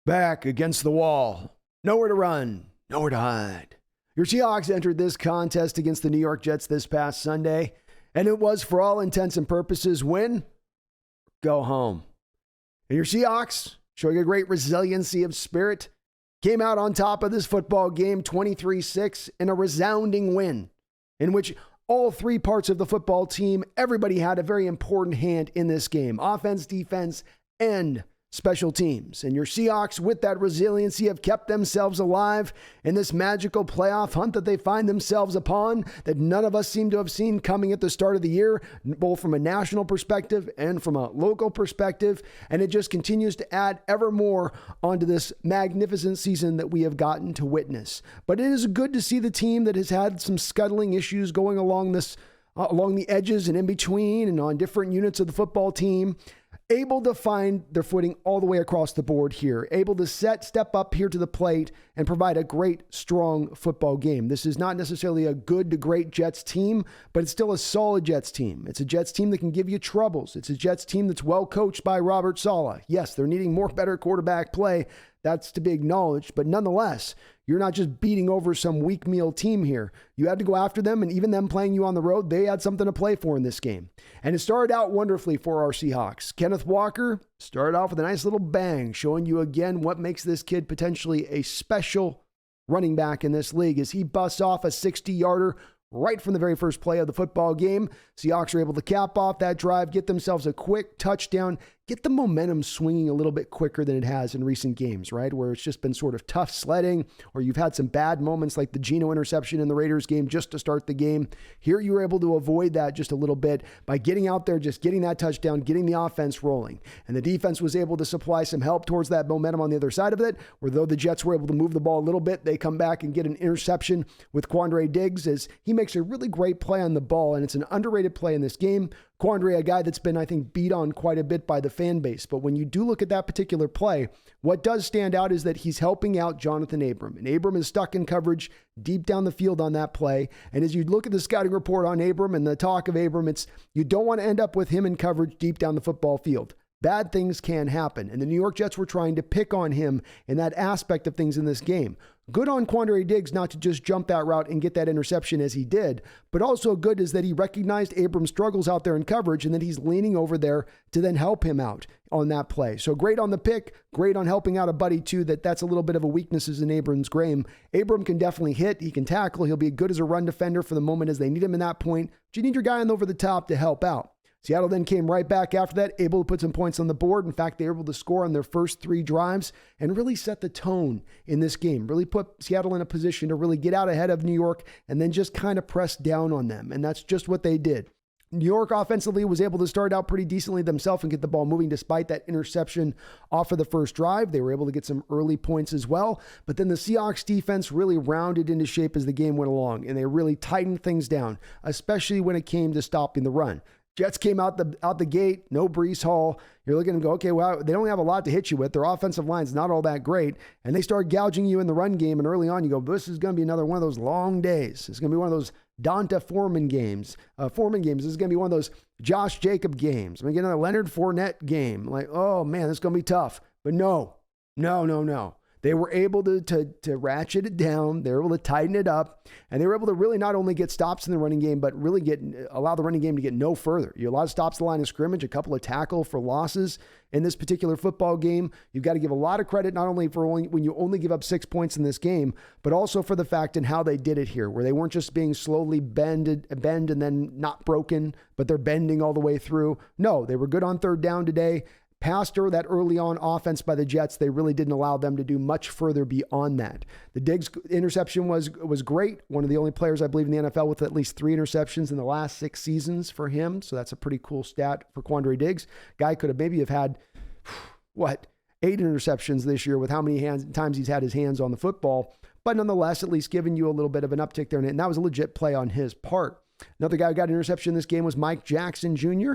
Back against the wall. Nowhere to run. Nowhere to hide. Your Seahawks entered this contest against the New York Jets this past Sunday, and it was, for all intents and purposes, win, go home. And your Seahawks, showing a great resiliency of spirit, came out on top of this football game 23-6 in a resounding win in which all three parts of the football team, everybody had a very important hand in this game. Offense, defense, and special teams. And your Seahawks, with that resiliency, have kept themselves alive in this magical playoff hunt that they find themselves upon, that none of us seem to have seen coming at the start of the year, both from a national perspective and from a local perspective. And it just continues to add ever more onto this magnificent season that we have gotten to witness. But it is good to see the team that has had some scuttling issues going along the edges and in between and on different units of the football team, able to find their footing all the way across the board here, able to step up here to the plate and provide a great, strong football game. This is not necessarily a good to great Jets team, but it's still a solid Jets team. It's a Jets team that can give you troubles. It's a Jets team that's well coached by Robert Saleh. Yes, they're needing better quarterback play. That's to be acknowledged, but nonetheless, you're not just beating over some weak meal team here. You had to go after them, and even them playing you on the road, they had something to play for in this game. And it started out wonderfully for our Seahawks. Kenneth Walker started off with a nice little bang, showing you again what makes this kid potentially a special running back in this league as he busts off a 60-yarder right from the very first play of the football game. Seahawks are able to cap off that drive, get themselves a quick touchdown, get the momentum swinging a little bit quicker than it has in recent games, right? Where it's just been sort of tough sledding, or you've had some bad moments like the Geno interception in the Raiders game just to start the game. Here you were able to avoid that just a little bit by getting out there, just getting that touchdown, getting the offense rolling. And the defense was able to supply some help towards that momentum on the other side of it, where though the Jets were able to move the ball a little bit, they come back and get an interception with Quandre Diggs as he makes a really great play on the ball, and it's an underrated play in this game. Quandre, a guy that's been, I think, beat on quite a bit by the fan base. But when you do look at that particular play, what does stand out is that he's helping out Jonathan Abram. And Abram is stuck in coverage deep down the field on that play. And as you look at the scouting report on Abram and the talk of Abram, it's you don't want to end up with him in coverage deep down the football field. Bad things can happen. And the New York Jets were trying to pick on him in that aspect of things in this game. Good on Quandre Diggs not to just jump that route and get that interception as he did, but also good is that he recognized Abram's struggles out there in coverage and that he's leaning over there to then help him out on that play. So great on the pick, great on helping out a buddy too, that's a little bit of a weakness in Abram's game. Abram can definitely hit, he can tackle, he'll be good as a run defender for the moment as they need him in that point, but you need your guy on over the top to help out. Seattle then came right back after that, able to put some points on the board. In fact, they were able to score on their first three drives and really set the tone in this game, really put Seattle in a position to really get out ahead of New York and then just kind of press down on them. And that's just what they did. New York offensively was able to start out pretty decently themselves and get the ball moving despite that interception off of the first drive. They were able to get some early points as well. But then the Seahawks defense really rounded into shape as the game went along, and they really tightened things down, especially when it came to stopping the run. Jets came out the gate, no Breece Hall. You're looking to go, okay, well, they don't have a lot to hit you with. Their offensive line's not all that great. And they start gouging you in the run game. And early on, you go, this is going to be another one of those long days. It's going to be one of those Donta Foreman games. This is going to be one of those Josh Jacob games. I'm going to get another Leonard Fournette game. Like, oh, man, this is going to be tough. But no. They were able to ratchet it down. They were able to tighten it up. And they were able to really not only get stops in the running game, but really allow the running game to get no further. You have a lot of stops at the line of scrimmage, a couple of tackle for losses in this particular football game. You've got to give a lot of credit, not only for when you only give up 6 points in this game, but also for the fact and how they did it here, where they weren't just being slowly bend and then not broken, but they're bending all the way through. No, they were good on third down today. Past that early on offense by the Jets, they really didn't allow them to do much further beyond that. The Diggs interception was great. One of the only players, I believe, in the NFL with at least 3 interceptions in the last 6 seasons for him. So that's a pretty cool stat for Quandre Diggs. Guy could have maybe had, 8 interceptions this year with how many times he's had his hands on the football. But nonetheless, at least giving you a little bit of an uptick there. And that was a legit play on his part. Another guy who got an interception in this game was Mike Jackson Jr.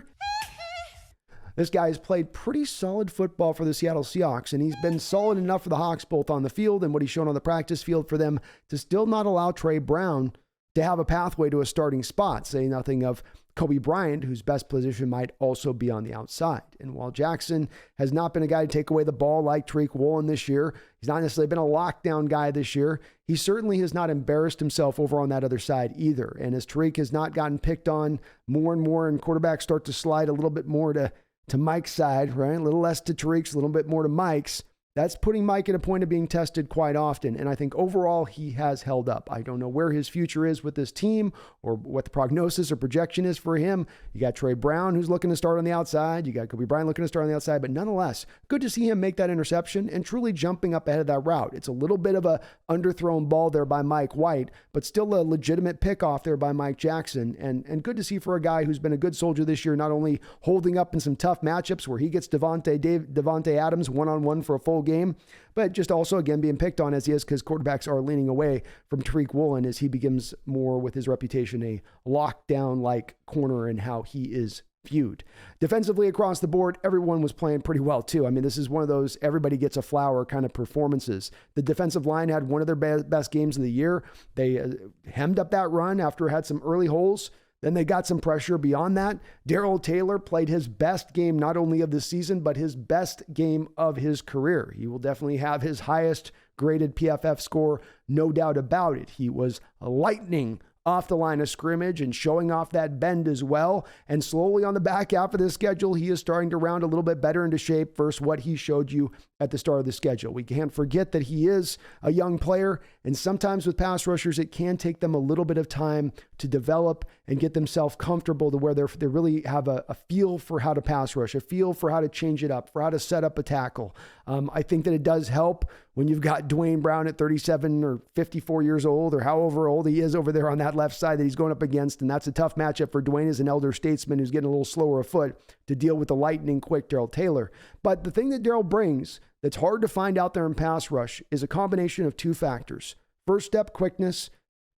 This guy has played pretty solid football for the Seattle Seahawks, and he's been solid enough for the Hawks both on the field and what he's shown on the practice field for them to still not allow Trey Brown to have a pathway to a starting spot, say nothing of Kobe Bryant, whose best position might also be on the outside. And while Jackson has not been a guy to take away the ball like Tariq Woolen this year, he's not necessarily been a lockdown guy this year, he certainly has not embarrassed himself over on that other side either. And as Tariq has not gotten picked on more and more, and quarterbacks start to slide a little bit more to Mike's side, right? A little less to Tariq's, a little bit more to Mike's. That's putting Mike at a point of being tested quite often. And I think overall he has held up. I don't know where his future is with this team or what the prognosis or projection is for him. You got Trey Brown, who's looking to start on the outside. You got Kobe Bryant looking to start on the outside. But nonetheless, good to see him make that interception and truly jumping up ahead of that route. It's a little bit of a underthrown ball there by Mike White, but still a legitimate pickoff there by Mike Jackson. And good to see for a guy who's been a good soldier this year, not only holding up in some tough matchups where he gets Devontae Adams one-on-one for a full game, but just also, again, being picked on as he is because quarterbacks are leaning away from Tariq Woolen as he begins more with his reputation a lockdown-like corner and how he is viewed. Defensively across the board, everyone was playing pretty well too. I mean, this is one of those everybody gets a flower kind of performances. The defensive line had one of their best games of the year. They hemmed up that run after it had some early holes. Then they got some pressure beyond that. Darrell Taylor played his best game, not only of the season, but his best game of his career. He will definitely have his highest graded PFF score, no doubt about it. He was lightning off the line of scrimmage and showing off that bend as well. And slowly on the back half of the schedule, he is starting to round a little bit better into shape versus what he showed you at the start of the schedule. We can't forget that he is a young player, and sometimes with pass rushers, it can take them a little bit of time to develop and get themselves comfortable to where they really have a feel for how to pass rush, a feel for how to change it up, for how to set up a tackle. I think that it does help when you've got Dwayne Brown at 37 or 54 years old or however old he is over there on that left side that he's going up against. And that's a tough matchup for Dwayne as an elder statesman who's getting a little slower of foot to deal with the lightning quick Darrell Taylor. But the thing that Darrell brings that's hard to find out there in pass rush is a combination of two factors. First step quickness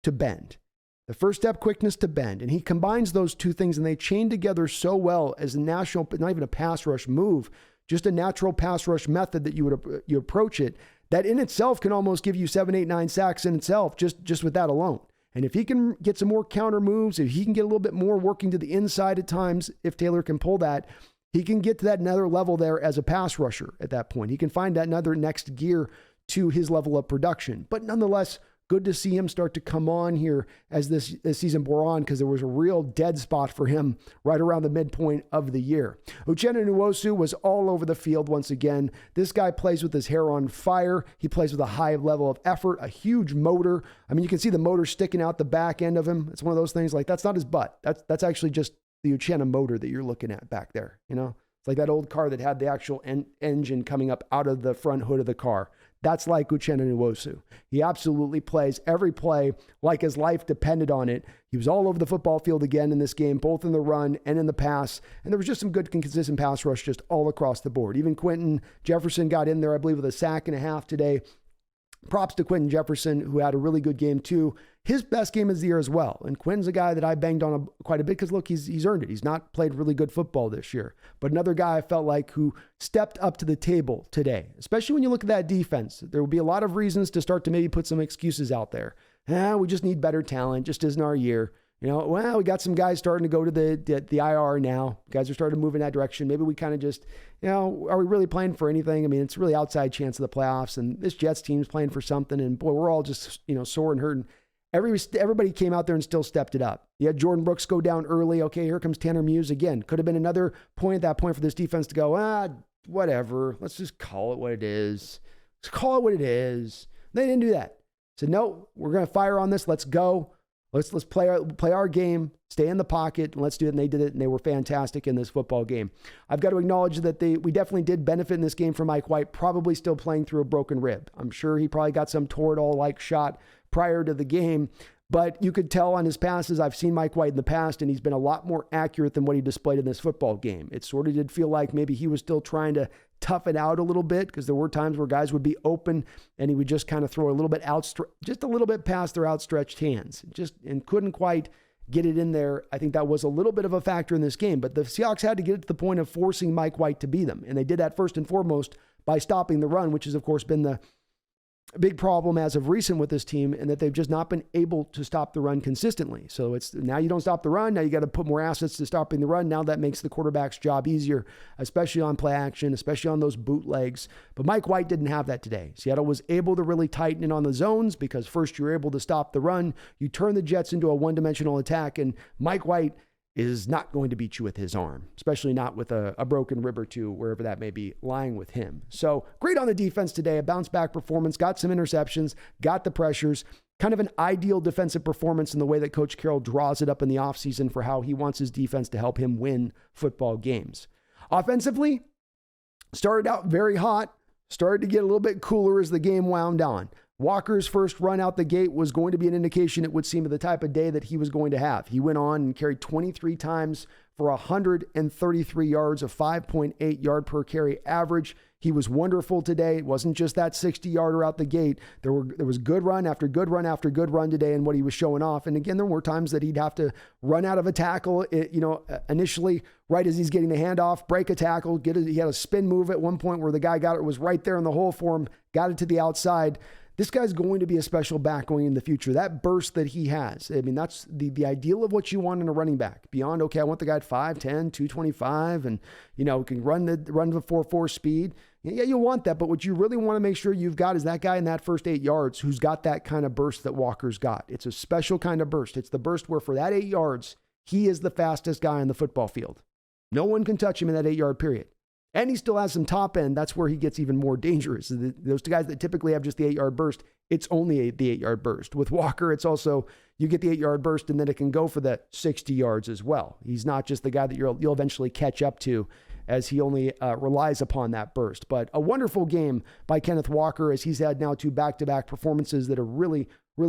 to bend. The first step quickness to bend. And he combines those two things and they chain together so well as a national, not even a pass rush move, just a natural pass rush method that you approach it, that in itself can almost give you 7, 8, 9 sacks in itself, just with that alone. And if he can get some more counter moves, if he can get a little bit more working to the inside at times, if Taylor can pull that, he can get to that another level there as a pass rusher at that point. He can find that another next gear to his level of production. But nonetheless, good to see him start to come on here as this season bore on, because there was a real dead spot for him right around the midpoint of the year. Uchenna Nwosu was all over the field once again. This guy plays with his hair on fire. He plays with a high level of effort, a huge motor. I mean, you can see the motor sticking out the back end of him. It's one of those things like that's not his butt. That's actually just the Uchenna motor that you're looking at back there. You know, it's like that old car that had the actual engine coming up out of the front hood of the car. That's like Uchenna Nwosu. He absolutely plays every play like his life depended on it. He was all over the football field again in this game, both in the run and in the pass. And there was just some good, consistent pass rush just all across the board. Even Quentin Jefferson got in there, I believe, with a sack and a half today. Props to Quentin Jefferson, who had a really good game too. His best game of the year as well. And Quentin's a guy that I banged on quite a bit because, look, he's earned it. He's not played really good football this year. But another guy I felt like who stepped up to the table today, especially when you look at that defense. There will be a lot of reasons to start to maybe put some excuses out there. We just need better talent. Just isn't our year. You know, well, we got some guys starting to go to the IR now. Guys are starting to move in that direction. Maybe we kind of just, are we really playing for anything? I mean, it's really outside chance of the playoffs, and this Jets team's playing for something, and boy, we're all just, sore and hurting. Everybody came out there and still stepped it up. You had Jordan Brooks go down early. Okay, here comes Tanner Muse again. Could have been another point at that point for this defense to go, whatever. Let's just call it what it is. Let's call it what it is. They didn't do that. Said, no, we're going to fire on this. Let's go. Let's play our game, stay in the pocket, and let's do it. And they did it, and they were fantastic in this football game. I've got to acknowledge that we definitely did benefit in this game from Mike White, probably still playing through a broken rib. I'm sure he probably got some Toradol-like shot prior to the game, but you could tell on his passes. I've seen Mike White in the past, and he's been a lot more accurate than what he displayed in this football game. It sort of did feel like maybe he was still trying to tough it out a little bit, because there were times where guys would be open and he would just kind of throw a little bit just a little bit past their outstretched hands, and couldn't quite get it in there. I think that was a little bit of a factor in this game, but the Seahawks had to get to the point of forcing Mike White to beat them. And they did that first and foremost by stopping the run, which has of course been big problem as of recent with this team, and that they've just not been able to stop the run consistently. So it's now you don't stop the run. Now you got to put more assets to stopping the run. Now that makes the quarterback's job easier, especially on play action, especially on those bootlegs. But Mike White didn't have that today. Seattle was able to really tighten in on the zones because first you're able to stop the run. You turn the Jets into a one-dimensional attack, and Mike White is not going to beat you with his arm, especially not with a broken rib or two, wherever that may be lying with him. So great on the defense today, a bounce back performance, got some interceptions, got the pressures, kind of an ideal defensive performance in the way that Coach Carroll draws it up in the offseason for how he wants his defense to help him win football games. Offensively, started out very hot, started to get a little bit cooler as the game wound on. Walker's first run out the gate was going to be an indication, it would seem, of the type of day that he was going to have. He went on and carried 23 times for 133 yards, a 5.8 yard per carry average. He was wonderful today. It wasn't just that 60-yarder out the gate. There was good run after good run after good run today and what he was showing off. And again, there were times that he'd have to run out of a tackle, initially right as he's getting the handoff, break a tackle, he had a spin move at one point where the guy was right there in the hole for him, got it to the outside. This guy's going to be a special back going in the future. That burst that he has, I mean, that's the ideal of what you want in a running back. Beyond, okay, I want the guy at 5'10", 225, and, can run the 4.4 speed. Yeah, you'll want that, but what you really want to make sure you've got is that guy in that first 8 yards who's got that kind of burst that Walker's got. It's a special kind of burst. It's the burst where for that 8 yards, he is the fastest guy on the football field. No one can touch him in that 8-yard period. And he still has some top end. That's where he gets even more dangerous. Those two guys that typically have just the 8-yard burst, it's only the 8-yard burst. With Walker, it's also, you get the 8-yard burst and then it can go for the 60 yards as well. He's not just the guy that you'll eventually catch up to, as he only relies upon that burst. But a wonderful game by Kenneth Walker, as he's had now 2 back-to-back performances that are really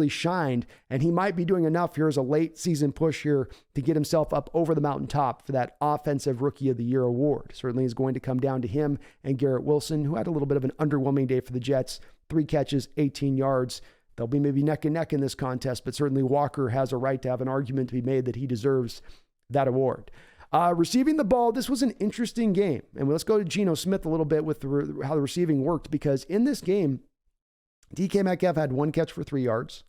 shined, and he might be doing enough here as a late season push here to get himself up over the mountaintop for that Offensive Rookie of the Year award. Certainly is going to come down to him and Garrett Wilson, who had a little bit of an underwhelming day for the Jets. 3 catches, 18 yards. They'll be maybe neck and neck in this contest, but certainly Walker has a right to have an argument to be made that he deserves that award. Receiving the ball, this was an interesting game. And let's go to Geno Smith a little bit with how the receiving worked, because in this game, DK Metcalf had 1 catch for 3 yards.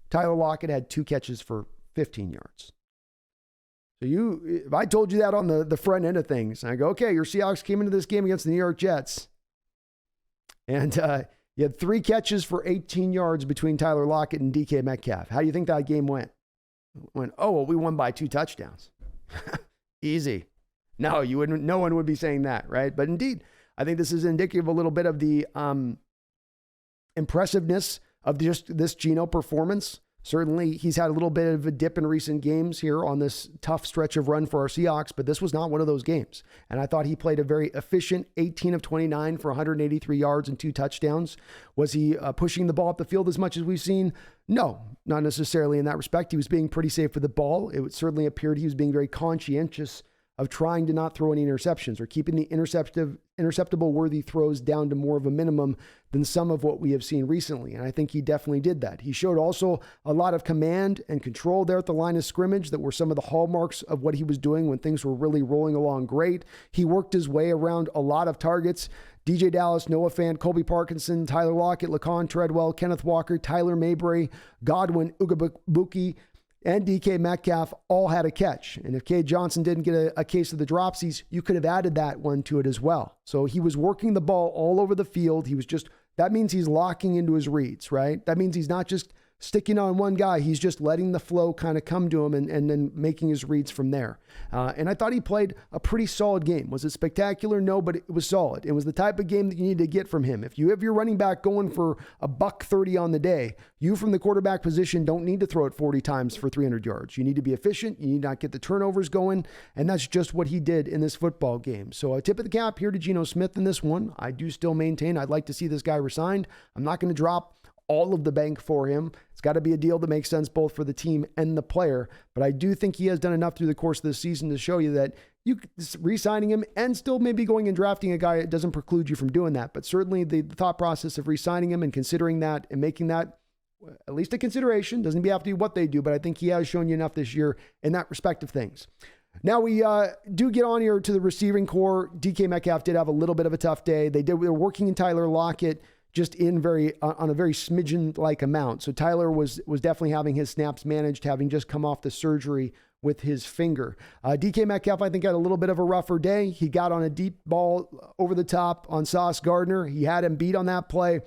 Tyler Lockett had 2 catches for 15 yards. So if I told you that on the front end of things, and I go, okay, your Seahawks came into this game against the New York Jets, and you had 3 catches for 18 yards between Tyler Lockett and DK Metcalf. How do you think that game went? We won by 2 touchdowns. Easy. No, you wouldn't. No one would be saying that, right? But indeed, I think this is indicative a little bit of the impressiveness of just this Geno performance. Certainly, he's had a little bit of a dip in recent games here on this tough stretch of run for our Seahawks, but this was not one of those games. And I thought he played a very efficient 18 of 29 for 183 yards and 2 touchdowns. Was he pushing the ball up the field as much as we've seen? No, not necessarily in that respect. He was being pretty safe with the ball. It certainly appeared he was being very conscientious of trying to not throw any interceptions or keeping the interceptable worthy throws down to more of a minimum than some of what we have seen recently. And I think he definitely did that. He showed also a lot of command and control there at the line of scrimmage that were some of the hallmarks of what he was doing when things were really rolling along great. He worked his way around a lot of targets. DJ Dallas, Noah Fant, Colby Parkinson, Tyler Lockett, Laquan Treadwell, Kenneth Walker, Tyler Mabry, Godwin, Ugabuki, and DK Metcalf all had a catch. And if Cade Johnson didn't get a case of the dropsies, you could have added that one to it as well. So he was working the ball all over the field. That means he's locking into his reads, right? That means he's not just sticking on one guy. He's just letting the flow kind of come to him and then making his reads from there. And I thought he played a pretty solid game. Was it spectacular? No, but it was solid. It was the type of game that you need to get from him. If you have your running back going for $130 on the day, you from the quarterback position don't need to throw it 40 times for 300 yards. You need to be efficient. You need not get the turnovers going. And that's just what he did in this football game. So a tip of the cap here to Geno Smith in this one. I do still maintain I'd like to see this guy resigned. I'm not going to drop all of the bank for him. It's got to be a deal that makes sense both for the team and the player. But I do think he has done enough through the course of this season to show you that you re-signing him and still maybe going and drafting a guy, it doesn't preclude you from doing that. But certainly the thought process of re-signing him and considering that and making that at least a consideration, doesn't have to be what they do, but I think he has shown you enough this year in that respect of things. Now we do get on here to the receiving core. DK Metcalf did have a little bit of a tough day. They were working in Tyler Lockett just in on a very smidgen-like amount. So Tyler was definitely having his snaps managed, having just come off the surgery with his finger. DK Metcalf, I think, had a little bit of a rougher day. He got on a deep ball over the top on Sauce Gardner. He had him beat on that play.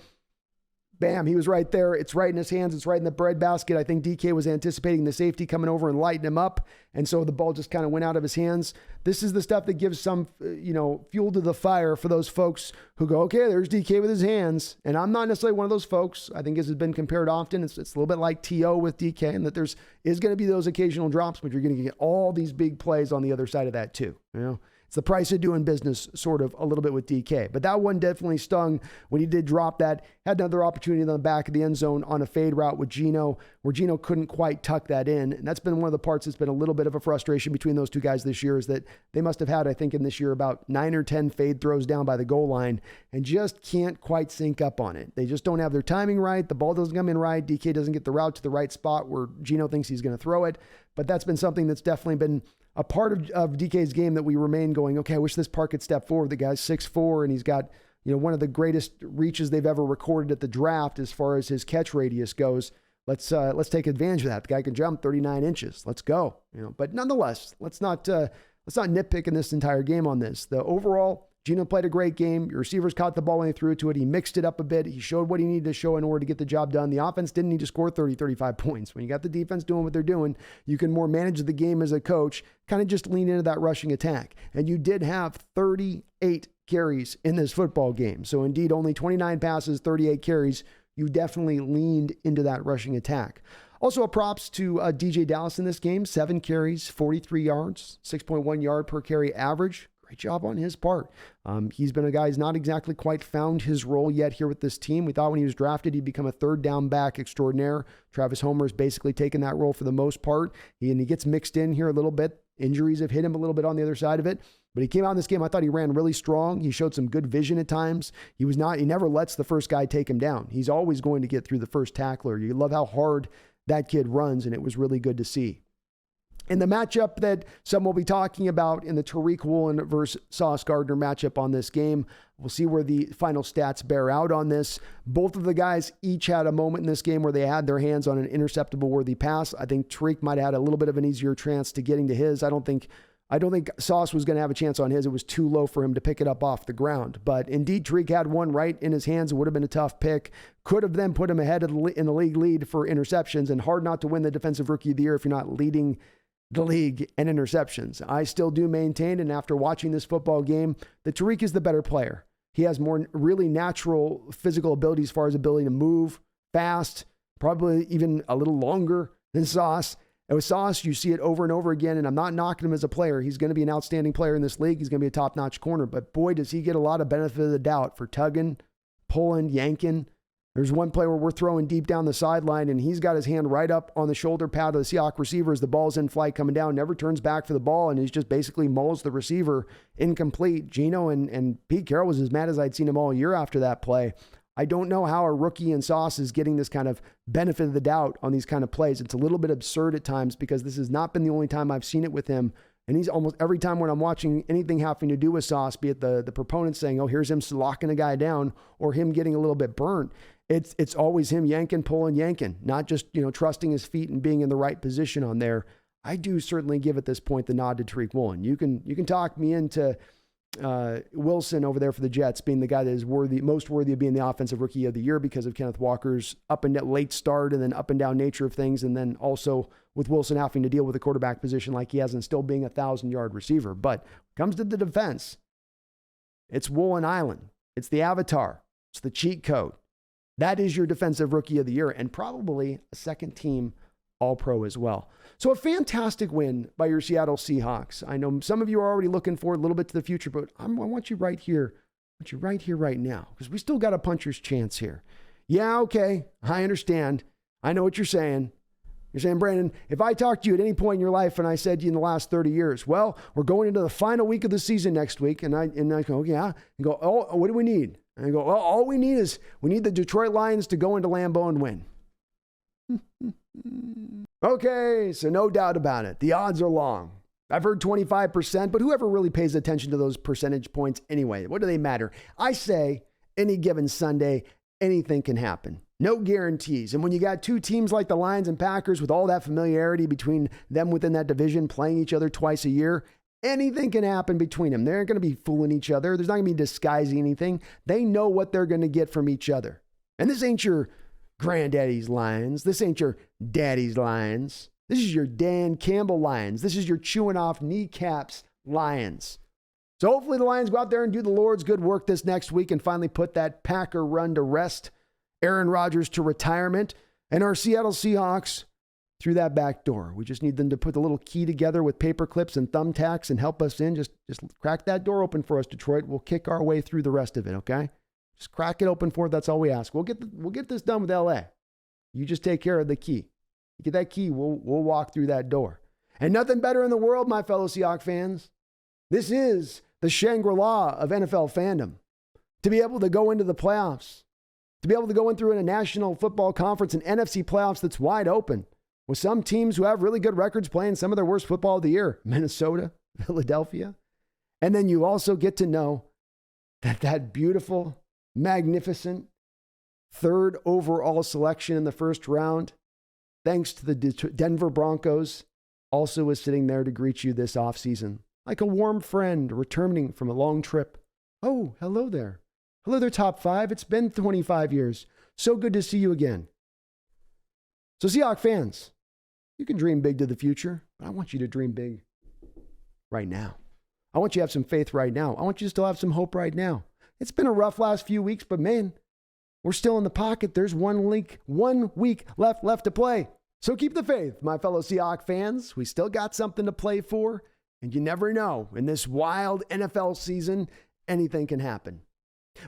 Bam, he was right there. It's right in his hands. It's right in the breadbasket. I think DK was anticipating the safety coming over and lighting him up, and so the ball just kind of went out of his hands. This is the stuff that gives some, fuel to the fire for those folks who go, okay, there's DK with his hands. And I'm not necessarily one of those folks. I think this has been compared often. It's a little bit like T.O. with DK, and that is going to be those occasional drops, but you're going to get all these big plays on the other side of that too. It's the price of doing business, sort of, a little bit with DK. But that one definitely stung when he did drop that. Had another opportunity in the back of the end zone on a fade route with Geno, where Geno couldn't quite tuck that in. And that's been one of the parts that's been a little bit of a frustration between those two guys this year, is that they must have had, I think, in this year about 9 or 10 fade throws down by the goal line and just can't quite sync up on it. They just don't have their timing right. The ball doesn't come in right. DK doesn't get the route to the right spot where Geno thinks he's going to throw it. But that's been something that's definitely been a part of DK's game that we remain going, okay, I wish this part could step forward. The guy's 6'4", and he's got, one of the greatest reaches they've ever recorded at the draft as far as his catch radius goes. Let's take advantage of that. The guy can jump 39 inches. Let's go. But nonetheless, let's not nitpick in this entire game on this. The overall, Geno played a great game. Your receivers caught the ball when they threw it to it. He mixed it up a bit. He showed what he needed to show in order to get the job done. The offense didn't need to score 30, 35 points. When you got the defense doing what they're doing, you can more manage the game as a coach, kind of just lean into that rushing attack. And you did have 38 carries in this football game. So indeed, only 29 passes, 38 carries. You definitely leaned into that rushing attack. Also, a props to DJ Dallas in this game. 7 carries, 43 yards, 6.1 yard per carry average. Great job on his part. He's been a guy who's not exactly quite found his role yet here with this team. We thought when he was drafted, he'd become a third down back extraordinaire. Travis Homer has basically taken that role for the most part. He gets mixed in here a little bit. Injuries have hit him a little bit on the other side of it. But he came out in this game. I thought he ran really strong. He showed some good vision at times. He never lets the first guy take him down. He's always going to get through the first tackler. You love how hard that kid runs, and it was really good to see. In the matchup that some will be talking about in the Tariq Woolen versus Sauce Gardner matchup on this game, we'll see where the final stats bear out on this. Both of the guys each had a moment in this game where they had their hands on an interceptable worthy pass. I think Tariq might have had a little bit of an easier chance to getting to his. I don't think Sauce was going to have a chance on his. It was too low for him to pick it up off the ground. But indeed, Tariq had one right in his hands. It would have been a tough pick. Could have then put him ahead in the league lead for interceptions, and hard not to win the Defensive Rookie of the Year if you're not leading the league in interceptions. I still do maintain, and after watching this football game, that Tariq is the better player. He has more really natural physical ability as far as ability to move fast, probably even a little longer than Sauce. And with Sauce, you see it over and over again, and I'm not knocking him as a player. He's going to be an outstanding player in this league. He's going to be a top-notch corner, but boy, does he get a lot of benefit of the doubt for tugging, pulling, yanking. There's one play where we're throwing deep down the sideline, and he's got his hand right up on the shoulder pad of the Seahawks receiver as the ball's in flight coming down, never turns back for the ball, and he's just basically mauls the receiver incomplete. Geno and Pete Carroll was as mad as I'd seen him all year after that play. I don't know how a rookie in Sauce is getting this kind of benefit of the doubt on these kind of plays. It's a little bit absurd at times because this has not been the only time I've seen it with him. And he's almost every time when I'm watching anything having to do with Sauce, be it the proponent saying, oh, here's him locking a guy down or him getting a little bit burnt. It's always him yanking, pulling, yanking, not just, trusting his feet and being in the right position on there. I do certainly give at this point the nod to Tariq Woolen. You can talk me into Wilson over there for the Jets being the guy that is most worthy of being the offensive rookie of the year because of Kenneth Walker's up and down late start and then up and down nature of things. And then also with Wilson having to deal with the quarterback position like he has and still being a 1,000-yard receiver. But when it comes to the defense, it's Woolen Island. It's the avatar. It's the cheat code. That is your defensive rookie of the year and probably a second team All-Pro as well. So a fantastic win by your Seattle Seahawks. I know some of you are already looking forward a little bit to the future, but I want you right here. I want you right here, right now, because we still got a puncher's chance here. Yeah, okay, I understand. I know what you're saying. You're saying, Brandon, if I talked to you at any point in your life and I said to you in the last 30 years, well, we're going into the final week of the season next week, and I go, yeah, and go, oh, what do we need? And I go, well, all we need is we need the Detroit Lions to go into Lambeau and win. Okay, so no doubt about it. The odds are long. I've heard 25%, but whoever really pays attention to those percentage points anyway? What do they matter? I say any given Sunday, anything can happen. No guarantees. And when you got two teams like the Lions and Packers with all that familiarity between them within that division, playing each other twice a year, anything can happen between them. They aren't going to be fooling each other. There's not going to be disguising anything. They know what they're going to get from each other. And this ain't your granddaddy's Lions. This ain't your daddy's Lions. This is your Dan Campbell Lions. This is your chewing off kneecaps Lions. So hopefully the Lions go out there and do the Lord's good work this next week and finally put that Packer run to rest, Aaron Rodgers to retirement, and our Seattle Seahawks through that back door. We just need them to put the little key together with paper clips and thumbtacks and help us in. Just crack that door open for us, Detroit. We'll kick our way through the rest of it, okay? Just crack it open for it. That's all we ask. We'll get this done with LA. You just take care of the key. You get that key, we'll walk through that door. And nothing better in the world, my fellow Seahawks fans. This is the Shangri-La of NFL fandom. To be able to go into the playoffs, to be able to go in through in a National Football Conference and NFC playoffs that's wide open, with some teams who have really good records playing some of their worst football of the year, Minnesota, Philadelphia. And then you also get to know that beautiful, magnificent third overall selection in the first round, thanks to the Denver Broncos, also is sitting there to greet you this offseason, like a warm friend returning from a long trip. Oh, hello there. Hello there, top five. It's been 25 years. So good to see you again. So Seahawks fans, you can dream big to the future, but I want you to dream big right now. I want you to have some faith right now. I want you to still have some hope right now. It's been a rough last few weeks, but man, we're still in the pocket. There's 1 week left to play. So keep the faith, my fellow Seahawks fans. We still got something to play for, and you never know. In this wild NFL season, anything can happen.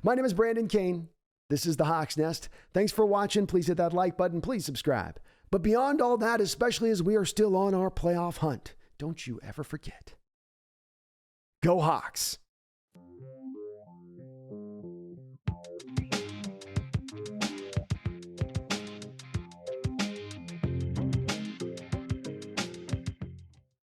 My name is Brandon Kane. This is the Hawks Nest. Thanks for watching. Please hit that like button. Please subscribe. But beyond all that, especially as we are still on our playoff hunt, don't you ever forget. Go Hawks.